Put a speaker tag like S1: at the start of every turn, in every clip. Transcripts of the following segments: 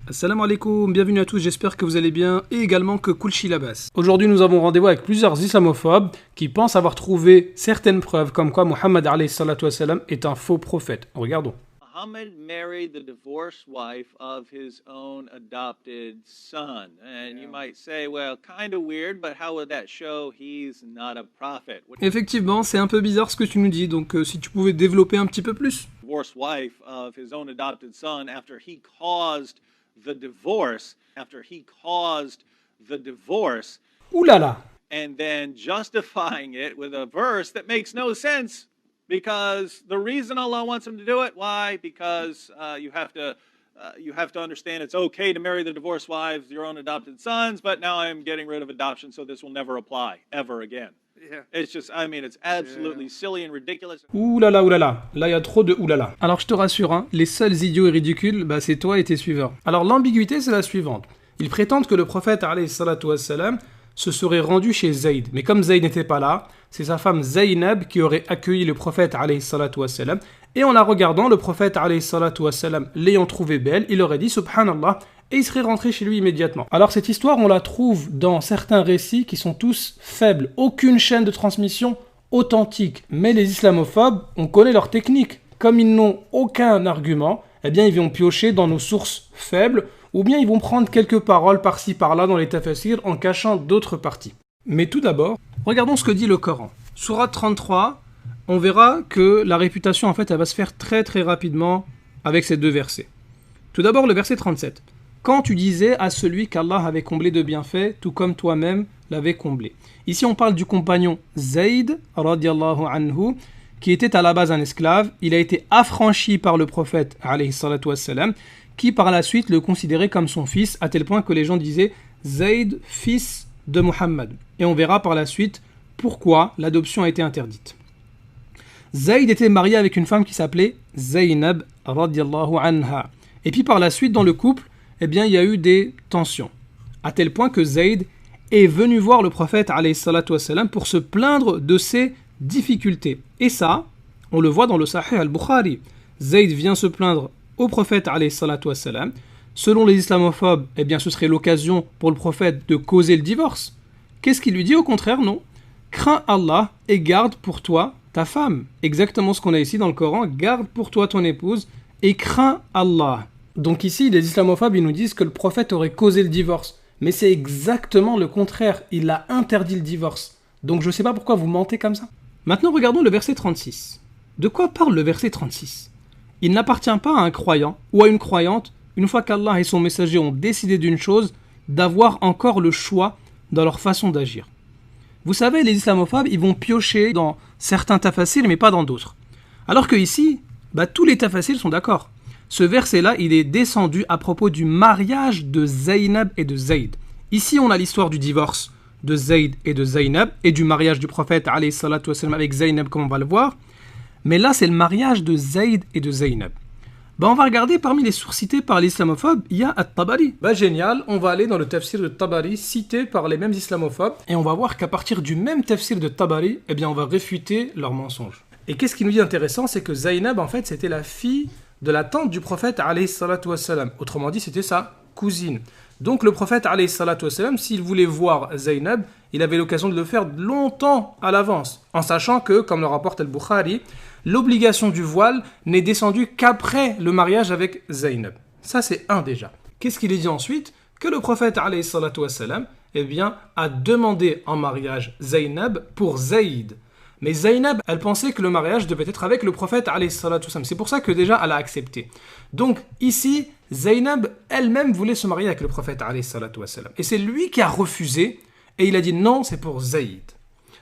S1: Assalamu alaikum, bienvenue à tous, j'espère que vous allez bien et également que Kulchi Labas. Aujourd'hui nous avons rendez-vous avec plusieurs islamophobes qui pensent avoir trouvé certaines preuves comme quoi Muhammad alayhi salatu wassalam est un faux prophète. Regardons.
S2: Muhammad married the divorced wife of his own adopted son. And you might say, well, kind of weird, but how would that show he's not a prophet?
S1: Effectivement, c'est un peu bizarre ce que tu nous dis, donc si tu pouvais développer un petit peu plus.
S2: Divorced wife of his own adopted son after he caused the divorce,
S1: Ouh là là.
S2: and then justifying it with a verse that makes no sense because the reason Allah wants him to do it, why? Because you have to understand it's okay to marry the divorced wives, your own adopted sons, but now I'm getting rid of adoption, so this will never apply ever again. Yeah. It's just, I mean, it's absolutely silly and ridiculous.
S1: Ouh là là, là il y a trop de ouh là là. Alors je te rassure, hein, les seuls idiots et ridicules, c'est toi et tes suiveurs. Alors l'ambiguïté c'est la suivante. Ils prétendent que le prophète alayhi salatu wassalam se serait rendu chez Zayd. Mais comme Zayd n'était pas là, c'est sa femme Zaynab qui aurait accueilli le prophète alayhi salatu wassalam. Et en la regardant, le prophète alayhi salatu wassalam, l'ayant trouvée belle, il aurait dit subhanallah et il serait rentré chez lui immédiatement. Alors cette histoire, on la trouve dans certains récits qui sont tous faibles. Aucune chaîne de transmission authentique. Mais les islamophobes, on connaît leur technique. Comme ils n'ont aucun argument, eh bien ils vont piocher dans nos sources faibles ou bien ils vont prendre quelques paroles par-ci par-là dans les tafsirs en cachant d'autres parties. Mais tout d'abord, regardons ce que dit le Coran. Sourate 33, on verra que la réputation en fait elle va se faire très très rapidement avec ces deux versets. Tout d'abord le verset 37. Quand tu disais à celui qu'Allah avait comblé de bienfaits, tout comme toi-même l'avais comblé. Ici on parle du compagnon Zayd, radiallahu anhu, qui était à la base un esclave. Il a été affranchi par le prophète, alayhi salatu wassalam, qui par la suite le considérait comme son fils, à tel point que les gens disaient Zayd, fils de Muhammad. Et on verra par la suite pourquoi l'adoption a été interdite. Zayd était marié avec une femme qui s'appelait Zaynab, radiallahu anha. Et puis par la suite, dans le couple, eh bien, il y a eu des tensions, à tel point que Zayd est venu voir le prophète, alayhi salatu wassalam, pour se plaindre de ses difficultés. Et ça, on le voit dans le Sahih al-Bukhari. Zayd vient se plaindre au prophète alayhi salatu wassalam. Selon les islamophobes, eh bien ce serait l'occasion pour le prophète de causer le divorce. Qu'est-ce qu'il lui dit? Au contraire, non. Crains Allah et garde pour toi ta femme. Exactement ce qu'on a ici dans le Coran. Garde pour toi ton épouse et crains Allah. Donc ici, les islamophobes, ils nous disent que le prophète aurait causé le divorce. Mais c'est exactement le contraire. Il a interdit le divorce. Donc je ne sais pas pourquoi vous mentez comme ça. Maintenant, regardons le verset 36. De quoi parle le verset 36? Il n'appartient pas à un croyant ou à une croyante, une fois qu'Allah et son messager ont décidé d'une chose, d'avoir encore le choix dans leur façon d'agir. Vous savez, les islamophobes, ils vont piocher dans certains tafasirs, mais pas dans d'autres. Alors que ici, tous les tafasirs sont d'accord. Ce verset-là, il est descendu à propos du mariage de Zaynab et de Zayd. Ici, on a l'histoire du divorce de Zayd et de Zaynab, et du mariage du prophète alayhi salatu wassalam avec Zaynab, comme on va le voir. Mais là, c'est le mariage de Zayd et de Zaynab. On va regarder parmi les sources citées par l'islamophobe, il y a At-Tabari. Génial, on va aller dans le tafsir de Tabari cité par les mêmes islamophobes et on va voir qu'à partir du même tafsir de Tabari, eh bien on va réfuter leurs mensonges. Et qu'est-ce qui nous dit intéressant, c'est que Zaynab, en fait, c'était la fille de la tante du prophète alayhi salatu wassalam. Autrement dit, c'était sa cousine. Donc le prophète alayhi salatu wassalam, s'il voulait voir Zaynab, il avait l'occasion de le faire longtemps à l'avance, en sachant que, comme le rapporte Al-Bukhari, l'obligation du voile n'est descendue qu'après le mariage avec Zaynab. Ça, c'est un déjà. Qu'est-ce qu'il est dit ensuite? Que le prophète alayhi salatu wassalam, eh bien, a demandé en mariage Zaynab pour Zayd. Mais Zaynab, elle pensait que le mariage devait être avec le prophète alayhi salatu wassalam. C'est pour ça que déjà, elle a accepté. Donc, ici, Zaynab elle-même voulait se marier avec le prophète alayhi salatu wassalam. Et c'est lui qui a refusé, et il a dit non, c'est pour Zayd.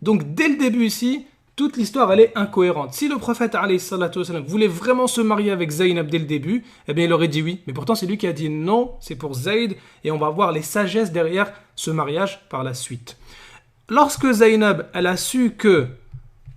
S1: Donc, dès le début ici, toute l'histoire, elle est incohérente. Si le prophète alayhi salatu wassalam voulait vraiment se marier avec Zaynab dès le début, eh bien il aurait dit oui. Mais pourtant, c'est lui qui a dit non, c'est pour Zayd. Et on va voir les sagesses derrière ce mariage par la suite. Lorsque Zaynab, elle a su que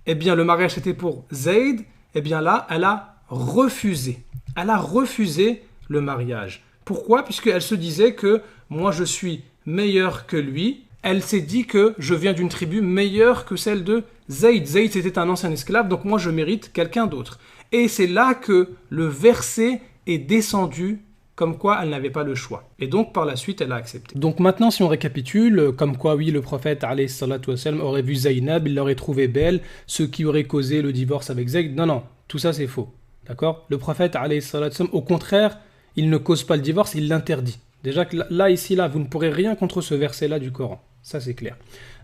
S1: eh bien, le mariage était pour Zayd, eh bien là, elle a refusé. Elle a refusé le mariage. Pourquoi? Puisqu'elle se disait que moi, je suis meilleure que lui. Elle s'est dit que je viens d'une tribu meilleure que celle de Zayd. Zayd, c'était un ancien esclave, donc moi, je mérite quelqu'un d'autre. Et c'est là que le verset est descendu comme quoi elle n'avait pas le choix. Et donc par la suite, elle a accepté. Donc maintenant, si on récapitule, comme quoi oui, le prophète alayhi salatu wassalam aurait vu Zaynab, il l'aurait trouvée belle, ce qui aurait causé le divorce avec Zayd. Non, tout ça c'est faux. D'accord? Le prophète alayhi salatu wassalam, au contraire, il ne cause pas le divorce, il l'interdit. Déjà que là, ici, là, vous ne pourrez rien contre ce verset-là du Coran. Ça c'est clair.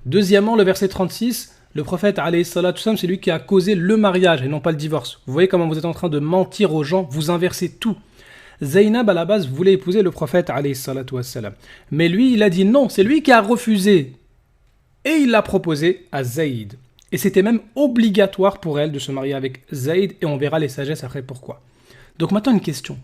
S1: Deuxièmement, le verset 36, le prophète alayhi salatu wassalam, c'est lui qui a causé le mariage et non pas le divorce. Vous voyez comment vous êtes en train de mentir aux gens, vous inversez tout. Zaynab à la base voulait épouser le prophète alayhi salatu wassalam. Mais lui, il a dit non, c'est lui qui a refusé. Et il l'a proposé à Zayd. Et c'était même obligatoire pour elle de se marier avec Zayd, et on verra les sagesses après pourquoi. Donc maintenant une question.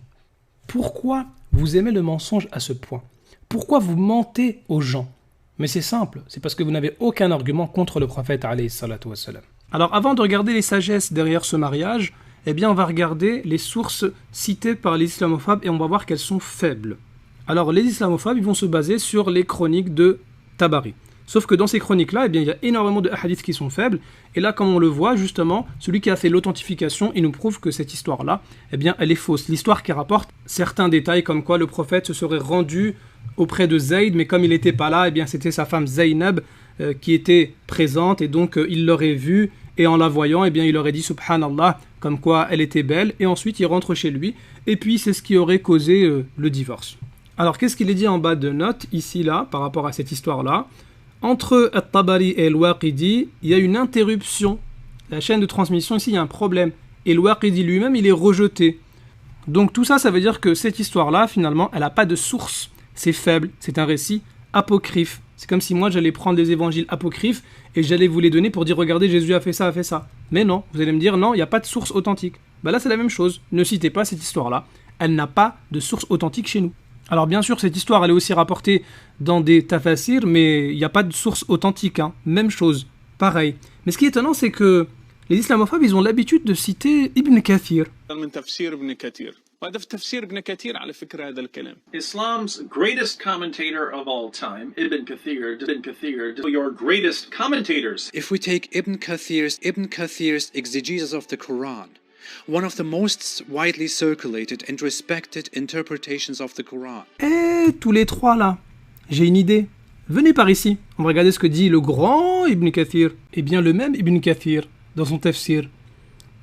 S1: Pourquoi vous aimez le mensonge à ce point? Pourquoi vous mentez aux gens? Mais c'est simple, c'est parce que vous n'avez aucun argument contre le prophète alayhi salatu wassalam. Alors avant de regarder les sagesses derrière ce mariage, eh bien on va regarder les sources citées par les islamophobes et on va voir qu'elles sont faibles. Alors les islamophobes, ils vont se baser sur les chroniques de Tabari. Sauf que dans ces chroniques-là, eh bien, il y a énormément de hadiths qui sont faibles. Et là, comme on le voit, justement, celui qui a fait l'authentification, il nous prouve que cette histoire-là, eh bien, elle est fausse. L'histoire qui rapporte certains détails comme quoi le prophète se serait rendu auprès de Zayd, mais comme il n'était pas là, eh bien, c'était sa femme Zaynab qui était présente, et donc il l'aurait vue, et en la voyant, eh bien, il aurait dit Subhanallah, comme quoi elle était belle, et ensuite il rentre chez lui, et puis c'est ce qui aurait causé le divorce. Alors, qu'est-ce qu'il est dit en bas de note, ici, là, par rapport à cette histoire-là? Entre At-Tabari et Al-Waqidi, il y a une interruption. La chaîne de transmission, ici, il y a un problème. Et Al-Waqidi lui-même, il est rejeté. Donc tout ça, ça veut dire que cette histoire-là, finalement, elle n'a pas de source. C'est faible, c'est un récit apocryphe. C'est comme si moi, j'allais prendre des évangiles apocryphes et j'allais vous les donner pour dire, regardez, Jésus a fait ça, a fait ça. Mais non, vous allez me dire, non, il n'y a pas de source authentique. Bah là, c'est la même chose. Ne citez pas cette histoire-là. Elle n'a pas de source authentique chez nous. Alors bien sûr, cette histoire, elle est aussi rapportée dans des tafasirs, mais il n'y a pas de source authentique, hein. Même chose, pareil. Mais ce qui est étonnant, c'est que les islamophobes, ils ont l'habitude de citer Ibn Kathir.
S2: Islam's greatest commentator of all time, Ibn Kathir, your greatest commentators.
S3: If we take Ibn Kathir's exegesis of the Quran, one of the most widely circulated and respected interpretations of the Quran.
S1: Tous les trois là, j'ai une idée. Venez par ici, on va regarder ce que dit le grand Ibn Kathir. Eh bien le même Ibn Kathir, dans son tafsir,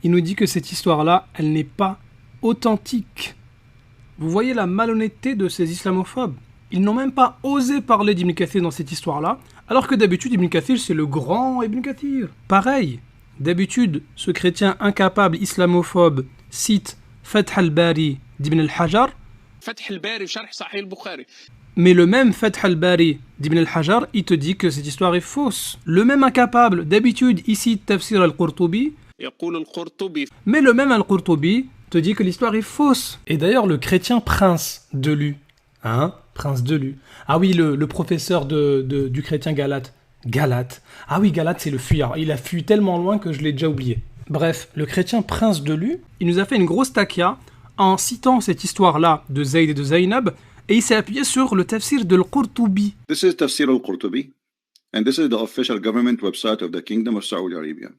S1: il nous dit que cette histoire-là, elle n'est pas authentique. Vous voyez la malhonnêteté de ces islamophobes. Ils n'ont même pas osé parler d'Ibn Kathir dans cette histoire-là, alors que d'habitude Ibn Kathir c'est le grand Ibn Kathir. Pareil. D'habitude, ce chrétien incapable islamophobe cite Fath al-Bari d'Ibn al-Hajar, mais le même Fath al-Bari d'Ibn al-Hajar, il te dit que cette histoire est fausse. Le même incapable, d'habitude, il cite Tafsir al-Qurtubi, mais le même al-Qurtubi te dit que l'histoire est fausse. Et d'ailleurs, le chrétien prince de Lu, prince de Lu, ah oui, le professeur du chrétien Galate, ah oui, Galate c'est le fuyard, il a fui tellement loin que je l'ai déjà oublié. Bref, le chrétien prince de Lu, il nous a fait une grosse takia en citant cette histoire-là de Zayd et de Zaynab, et il s'est appuyé sur le tafsir de Al-Qurtubi.
S4: This is Tafsir al-Qurtubi, and this is the official government website of the Kingdom of Saudi Arabia.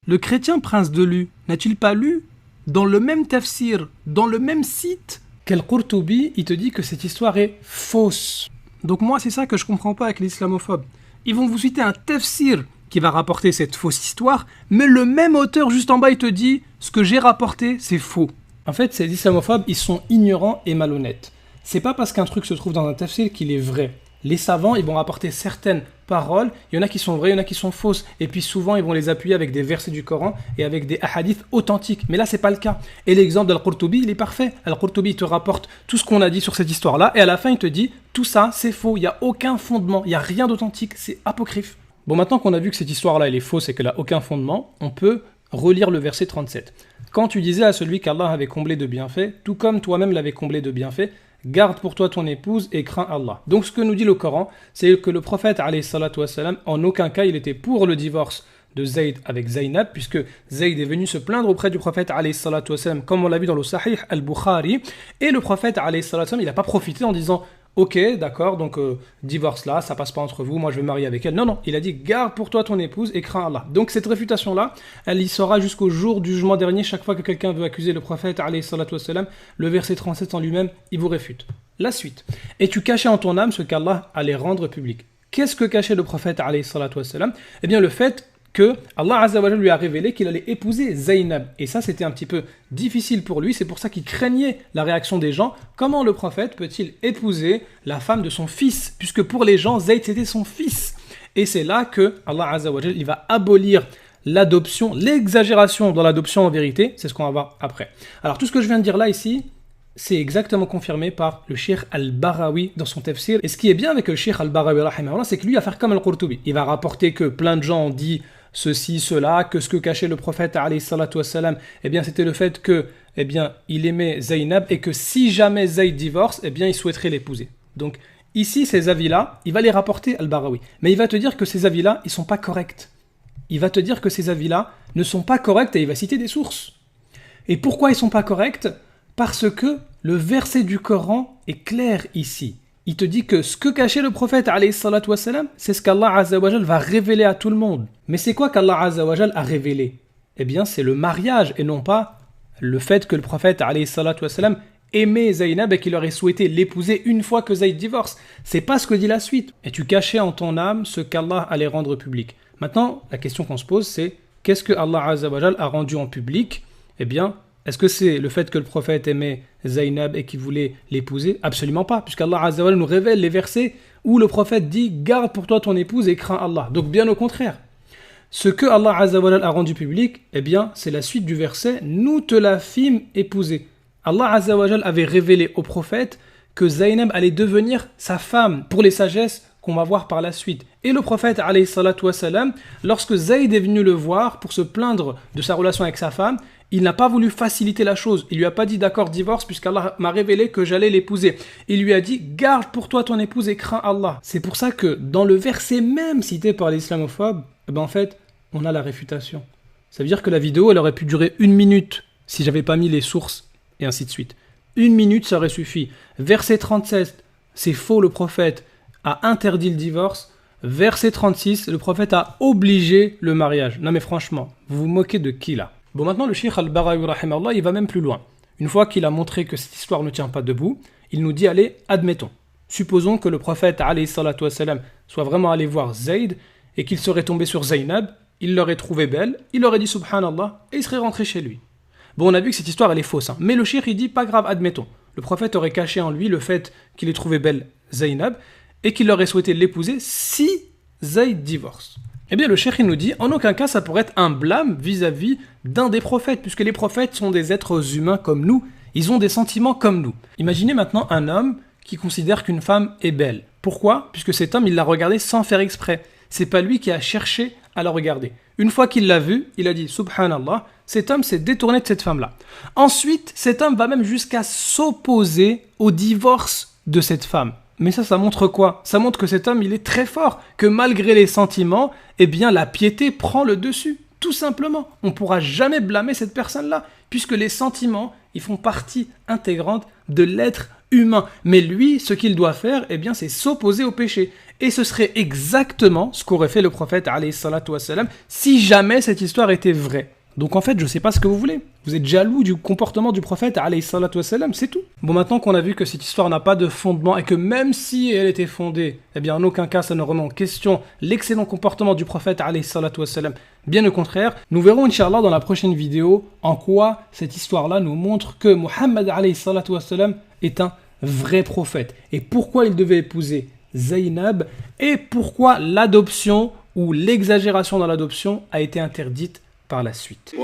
S1: Le chrétien prince de Lu n'a-t-il pas lu dans le même tafsir, dans le même site qu'Al-Qurtubi, il te dit que cette histoire est fausse. Donc moi, c'est ça que je comprends pas avec les islamophobes. Ils vont vous citer un tafsir qui va rapporter cette fausse histoire, mais le même auteur juste en bas, il te dit « ce que j'ai rapporté, c'est faux ». En fait, ces islamophobes, ils sont ignorants et malhonnêtes. C'est pas parce qu'un truc se trouve dans un tafsir qu'il est vrai. Les savants, ils vont rapporter certaines paroles, il y en a qui sont vraies, il y en a qui sont fausses, et puis souvent, ils vont les appuyer avec des versets du Coran et avec des hadiths authentiques. Mais là, c'est pas le cas. Et l'exemple d'Al-Qurtubi, il est parfait. Al-Qurtubi, il te rapporte tout ce qu'on a dit sur cette histoire-là, et à la fin, il te dit « tout ça, c'est faux, il n'y a aucun fondement, il n'y a rien d'authentique, c'est apocryphe ». Bon, maintenant qu'on a vu que cette histoire-là, elle est fausse et qu'elle n'a aucun fondement, on peut relire le verset 37. Quand tu disais à celui qu'Allah avait comblé de bienfaits, tout comme toi-même l'avais comblé de bienfaits, garde pour toi ton épouse et crains Allah. Donc ce que nous dit le Coran, c'est que le prophète, alayhi salatu wassalam, en aucun cas il était pour le divorce de Zayd avec Zaynab, puisque Zayd est venu se plaindre auprès du prophète, alayhi salatu wassalam, comme on l'a vu dans le Sahih al-Bukhari, et le prophète, alayhi salatu wassalam, il n'a pas profité en disant « ok, d'accord, donc divorce là, ça passe pas entre vous, moi je vais me marier avec elle. Non, non, il a dit garde pour toi ton épouse et crains Allah. Donc cette réfutation-là, elle y sera jusqu'au jour du jugement dernier. Chaque fois que quelqu'un veut accuser le prophète, alayhi salatu wassalam, le verset 37 en lui-même, il vous réfute. La suite. Et tu cachais en ton âme ce qu'Allah allait rendre public. Qu'est-ce que cachait le prophète, alayhi salatu wassalam? Eh bien le fait que Allah Azza wa Jalla lui a révélé qu'il allait épouser Zaynab. Et ça, c'était un petit peu difficile pour lui. C'est pour ça qu'il craignait la réaction des gens. Comment le prophète peut-il épouser la femme de son fils? Puisque pour les gens, Zayd, c'était son fils. Et c'est là que Allah Azza wa Jalla, il va abolir l'adoption, l'exagération dans l'adoption en vérité. C'est ce qu'on va voir après. Alors, tout ce que je viens de dire là, ici, c'est exactement confirmé par le Cheikh Al-Barawi dans son tafsir. Et ce qui est bien avec le Cheikh Al-Barawi, c'est que lui va faire comme Al-Qurtubi. Il va rapporter que plein de gens ont dit ceci, cela, que ce que cachait le prophète, alayhi salatu wassalam, eh bien, c'était le fait que, eh bien, il aimait Zaynab et que si jamais Zayd divorce, eh bien, il souhaiterait l'épouser. Donc, ici, ces avis-là, il va les rapporter Al-Barawi. Mais il va te dire que ces avis-là, ils sont pas corrects. Il va te dire que ces avis-là ne sont pas corrects et il va citer des sources. Et pourquoi ils sont pas corrects? Parce que le verset du Coran est clair ici. Il te dit que ce que cachait le prophète, alayhi salatu wassalam, c'est ce qu'Allah Azza wa Jal va révéler à tout le monde. Mais c'est quoi qu'Allah Azza wa Jal a révélé? Eh bien, c'est le mariage et non pas le fait que le prophète, alayhi salatu wassalam, aimait Zaynab et qu'il aurait souhaité l'épouser une fois que Zayd divorce. C'est pas ce que dit la suite. Et tu cachais en ton âme ce qu'Allah allait rendre public. Maintenant, la question qu'on se pose, c'est qu'est-ce que Allah Azza wa Jal a rendu en public? Eh bien, est-ce que c'est le fait que le prophète aimait Zaynab et qu'il voulait l'épouser? Absolument pas, puisqu'Allah Azza wa Jalla nous révèle les versets où le prophète dit « Garde pour toi ton épouse et crains Allah ». Donc bien au contraire. Ce que Allah Azza wa Jalla a rendu public, eh bien, c'est la suite du verset « Nous te la fîmes épouser ». Allah Azza wa Jalla avait révélé au prophète que Zaynab allait devenir sa femme pour les sagesses qu'on va voir par la suite. Et le prophète, alayhi salatu wassalam, lorsque Zayd est venu le voir pour se plaindre de sa relation avec sa femme, il n'a pas voulu faciliter la chose. Il lui a pas dit d'accord divorce puisqu'Allah m'a révélé que j'allais l'épouser. Il lui a dit garde pour toi ton épouse et crains Allah. C'est pour ça que dans le verset même cité par les islamophobes, eh ben en fait, on a la réfutation. Ça veut dire que la vidéo, elle aurait pu durer 1 minute si j'avais pas mis les sources et ainsi de suite. 1 minute, ça aurait suffi. Verset 37, c'est faux, le prophète a interdit le divorce. Verset 36, le prophète a obligé le mariage. Non mais franchement, vous vous moquez de qui là? Bon, maintenant, le Cheikh Al-Barawi, rahimallah, il va même plus loin. Une fois qu'il a montré que cette histoire ne tient pas debout, il nous dit, allez, admettons. Supposons que le prophète, alayhi salatu wassalam, soit vraiment allé voir Zayd et qu'il serait tombé sur Zaynab, il l'aurait trouvée belle, il aurait dit subhanallah et il serait rentré chez lui. Bon, on a vu que cette histoire, elle est fausse. Mais le Cheikh, il dit, pas grave, admettons. Le prophète aurait caché en lui le fait qu'il ait trouvé belle Zaynab et qu'il aurait souhaité l'épouser si Zayd divorce. Eh bien, le cheikh nous dit, en aucun cas, ça pourrait être un blâme vis-à-vis d'un des prophètes, puisque les prophètes sont des êtres humains comme nous, ils ont des sentiments comme nous. Imaginez maintenant un homme qui considère qu'une femme est belle. Pourquoi? Puisque cet homme, il l'a regardée sans faire exprès. C'est pas lui qui a cherché à la regarder. Une fois qu'il l'a vue, il a dit, subhanallah, cet homme s'est détourné de cette femme-là. Ensuite, cet homme va même jusqu'à s'opposer au divorce de cette femme. Mais ça montre quoi? Ça montre que cet homme, il est très fort, que malgré les sentiments, eh bien, la piété prend le dessus. Tout simplement. On ne pourra jamais blâmer cette personne-là, puisque les sentiments, ils font partie intégrante de l'être humain. Mais lui, ce qu'il doit faire, eh bien, c'est s'opposer au péché. Et ce serait exactement ce qu'aurait fait le prophète, alayhi salatu wassalam, si jamais cette histoire était vraie. Donc en fait, je ne sais pas ce que vous voulez. Vous êtes jaloux du comportement du prophète, alayhi salatu wassalam, c'est tout. Bon, maintenant qu'on a vu que cette histoire n'a pas de fondement et que même si elle était fondée, eh bien en aucun cas ça ne remet en question l'excellent comportement du prophète, alayhi salatu wassalam. Bien au contraire, nous verrons Inch'Allah dans la prochaine vidéo en quoi cette histoire-là nous montre que Muhammad, alayhi salatu wassalam, est un vrai prophète. Et pourquoi il devait épouser Zaynab et pourquoi l'adoption ou l'exagération dans l'adoption a été interdite par la suite.